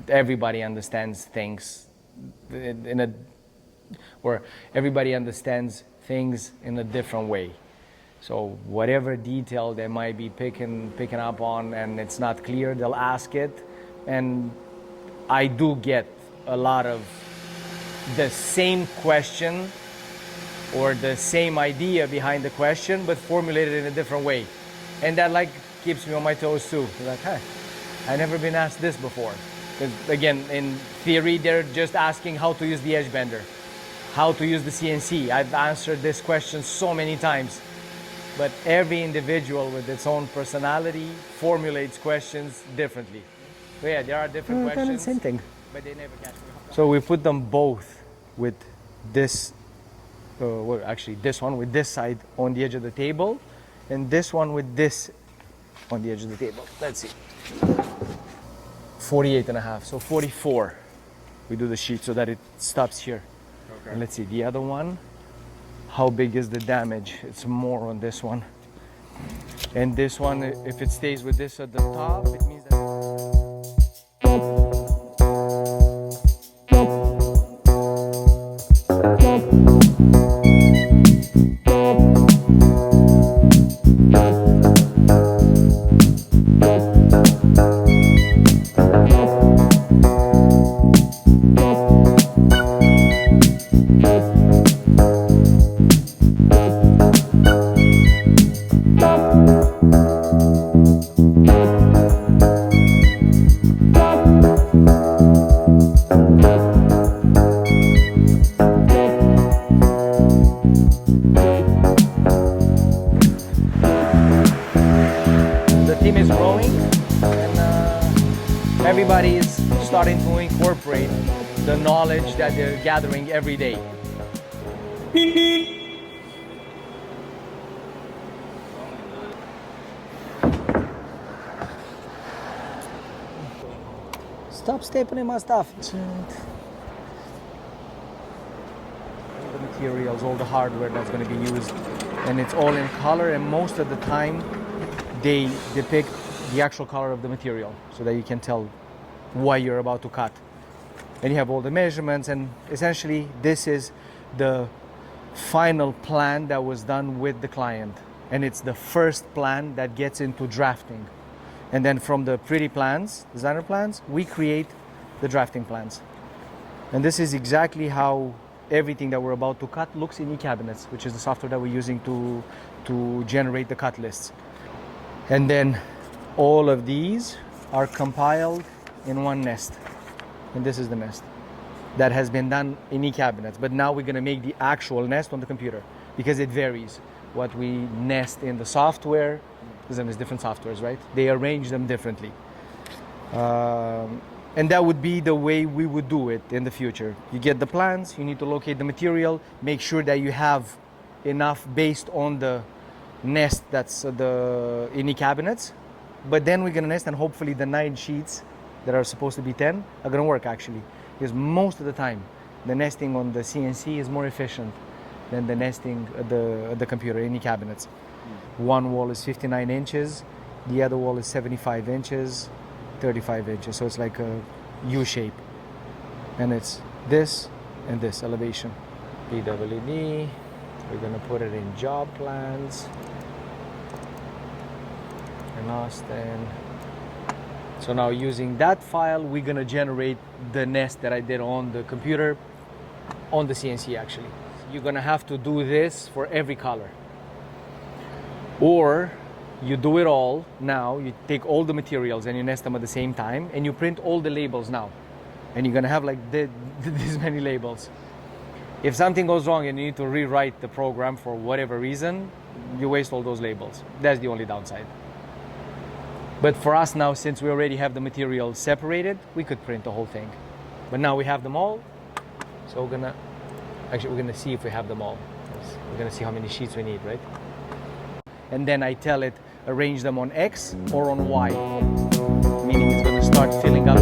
everybody understands things in a, or everybody understands things in a different way. So whatever detail they might be picking up on and it's not clear, they'll ask it. And I do get a lot of the same question or the same idea behind the question, but formulated in a different way. And that like keeps me on my toes too. Like, hey, I've never been asked this before. Because again, in theory, they're just asking how to use the edge bender, how to use the CNC. I've answered this question so many times, but every individual with its own personality formulates questions differently. So yeah, there are different questions. Kind of the same thing. But they never catch me. So we put them both with this, well, actually this one with this side on the edge of the table, and this one with this on the edge of the table. Let's see. 48.5, so 44. We do the sheet so that it stops here. Okay. And let's see, the other one, how big is the damage? It's more on this one. And this one, if it stays with this at the top, it means that... Everybody is starting to incorporate the knowledge that they're gathering every day. Stop stapling my stuff. The materials, all the hardware that's going to be used, and it's all in color, and most of the time they depict the actual color of the material so that you can tell what you're about to cut. And you have all the measurements, and essentially this is the final plan that was done with the client, and it's the first plan that gets into drafting. And then from the pretty plans, designer plans, we create the drafting plans. And this is exactly how everything that we're about to cut looks in eCabinets, which is the software that we're using to generate the cut lists. And then all of these are compiled in one nest. And this is the nest that has been done in eCabinets. But now we're going to make the actual nest on the computer because it varies. What we nest in the software, because there's different softwares, right? They arrange them differently. And that would be the way we would do it in the future. You get the plans, you need to locate the material, make sure that you have enough based on the nest that's in eCabinets. But then we're going to nest, and hopefully the 9 sheets that are supposed to be 10 are going to work actually. Because most of the time, the nesting on the CNC is more efficient than the nesting at the computer in eCabinets. One wall is 59 inches, the other wall is 75 inches, 35 inches. So it's like a U shape. And it's this and this elevation. PWD, we're going to put it in job plans. In Austin. So now using that file, we're gonna generate the nest that I did on the computer, on the CNC actually. You're gonna have to do this for every color. Or you do it all now, you take all the materials and you nest them at the same time, and you print all the labels now. And you're gonna have like this many labels. If something goes wrong and you need to rewrite the program for whatever reason, you waste all those labels. That's the only downside. But for us now, since we already have the material separated, we could print the whole thing. But now we have them all, so we're gonna see if we have them all. We're gonna see how many sheets we need, right? And then I tell it, arrange them on X or on Y, meaning it's gonna start filling up